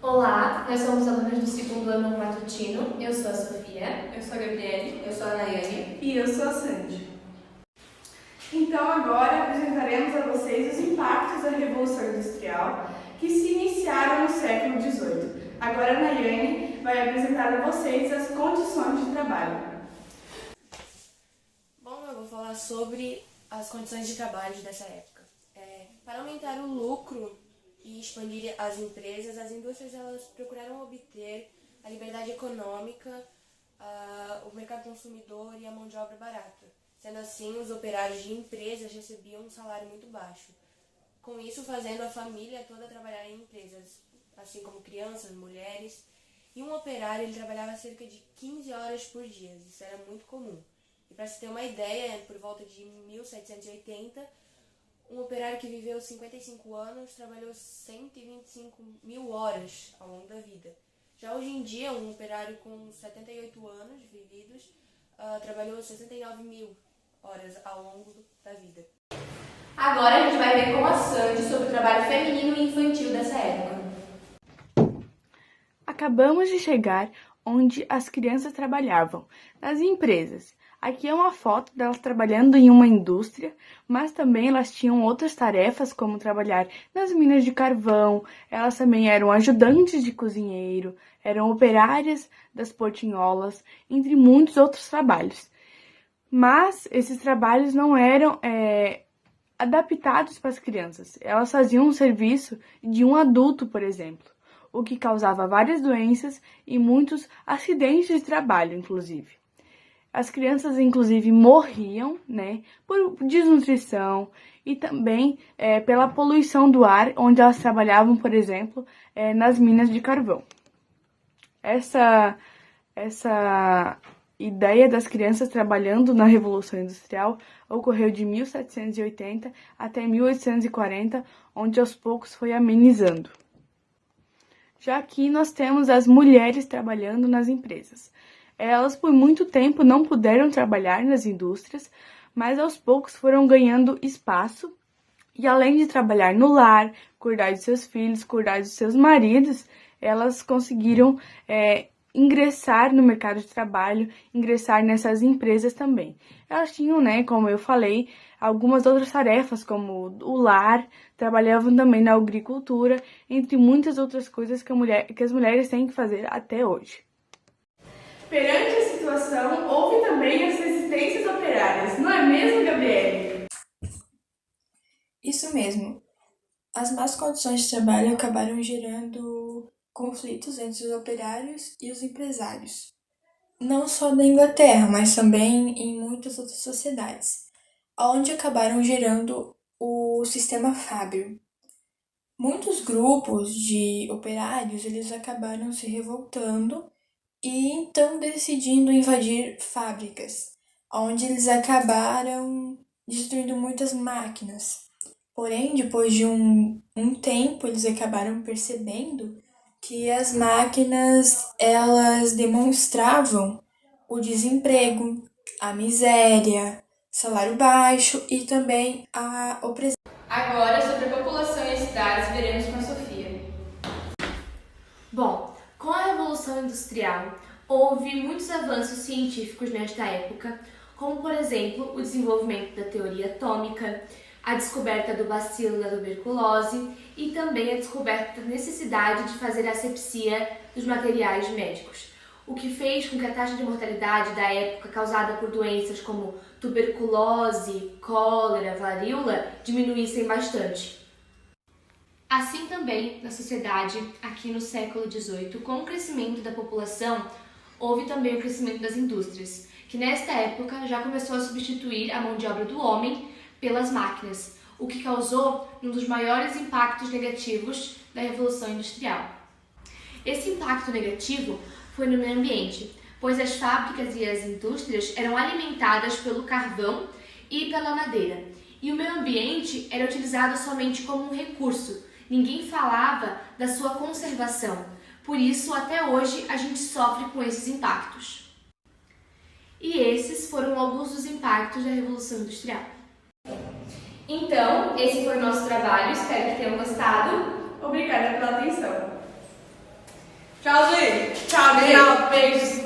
Olá, nós somos alunas do segundo ano matutino. Eu sou a Sofia. Eu sou a Gabriele. Eu sou a Nayane. E eu sou a Sandy. Então agora apresentaremos a vocês os impactos da Revolução Industrial que se iniciaram no século XVIII. Agora a Nayane vai apresentar a vocês as condições de trabalho. Bom, eu vou falar sobre as condições de trabalho dessa época. Para aumentar o lucro e expandir as empresas, as indústrias elas procuraram obter a liberdade econômica, o mercado consumidor e a mão de obra barata. Sendo assim, os operários de empresas recebiam um salário muito baixo. Com isso, fazendo a família toda trabalhar em empresas, assim como crianças, mulheres. E um operário ele trabalhava cerca de 15 horas por dia, isso era muito comum. E para se ter uma ideia, por volta de 1780, um operário que viveu 55 anos trabalhou 125 mil horas ao longo da vida. Já hoje em dia, um operário com 78 anos vividos trabalhou 69 mil horas ao longo da vida. Agora a gente vai ver com a Sandy sobre o trabalho feminino e infantil dessa época. Acabamos de chegar onde as crianças trabalhavam, nas empresas. Aqui é uma foto delas trabalhando em uma indústria, mas também elas tinham outras tarefas, como trabalhar nas minas de carvão, elas também eram ajudantes de cozinheiro, eram operárias das portinholas, entre muitos outros trabalhos. Mas esses trabalhos não eram adaptados para as crianças. Elas faziam um serviço de um adulto, por exemplo, o que causava várias doenças e muitos acidentes de trabalho, inclusive. As crianças, inclusive, morriam, por desnutrição e também pela poluição do ar, onde elas trabalhavam, por exemplo, nas minas de carvão. Essa ideia das crianças trabalhando na Revolução Industrial ocorreu de 1780 até 1840, onde aos poucos foi amenizando. Já aqui nós temos as mulheres trabalhando nas empresas. Elas por muito tempo não puderam trabalhar nas indústrias, mas aos poucos foram ganhando espaço e além de trabalhar no lar, cuidar de seus filhos, cuidar de seus maridos, elas conseguiram ingressar no mercado de trabalho, ingressar nessas empresas também. Elas tinham, como eu falei, algumas outras tarefas, como o lar, trabalhavam também na agricultura, entre muitas outras coisas que as mulheres têm que fazer até hoje. Perante a situação, houve também as resistências operárias, não é mesmo, Gabriele? Isso mesmo. As más condições de trabalho acabaram gerando conflitos entre os operários e os empresários. Não só na Inglaterra, mas também em muitas outras sociedades, onde acabaram gerando o sistema fábio. Muitos grupos de operários eles acabaram se revoltando e então decidindo invadir fábricas, onde eles acabaram destruindo muitas máquinas. Porém, depois de um tempo, eles acabaram percebendo que as máquinas elas demonstravam o desemprego, a miséria, salário baixo e também a opressão. Agora, sobre a população e as cidades, veremos com a Sofia. Bom, com a Revolução Industrial, houve muitos avanços científicos nesta época, como, por exemplo, o desenvolvimento da teoria atômica, a descoberta do bacilo da tuberculose e também a descoberta da necessidade de fazer asepsia dos materiais médicos, o que fez com que a taxa de mortalidade da época causada por doenças como tuberculose, cólera, varíola diminuíssem bastante. Assim também, na sociedade, aqui no século XVIII, com o crescimento da população, houve também o crescimento das indústrias, que nesta época já começou a substituir a mão de obra do homem pelas máquinas, o que causou um dos maiores impactos negativos da Revolução Industrial. Esse impacto negativo foi no meio ambiente, pois as fábricas e as indústrias eram alimentadas pelo carvão e pela madeira, e o meio ambiente era utilizado somente como um recurso, ninguém falava da sua conservação, por isso até hoje a gente sofre com esses impactos. E esses foram alguns dos impactos da Revolução Industrial. Então, esse foi o nosso trabalho, espero que tenham gostado. Obrigada pela atenção. Tchau, gente. Tchau, beijos.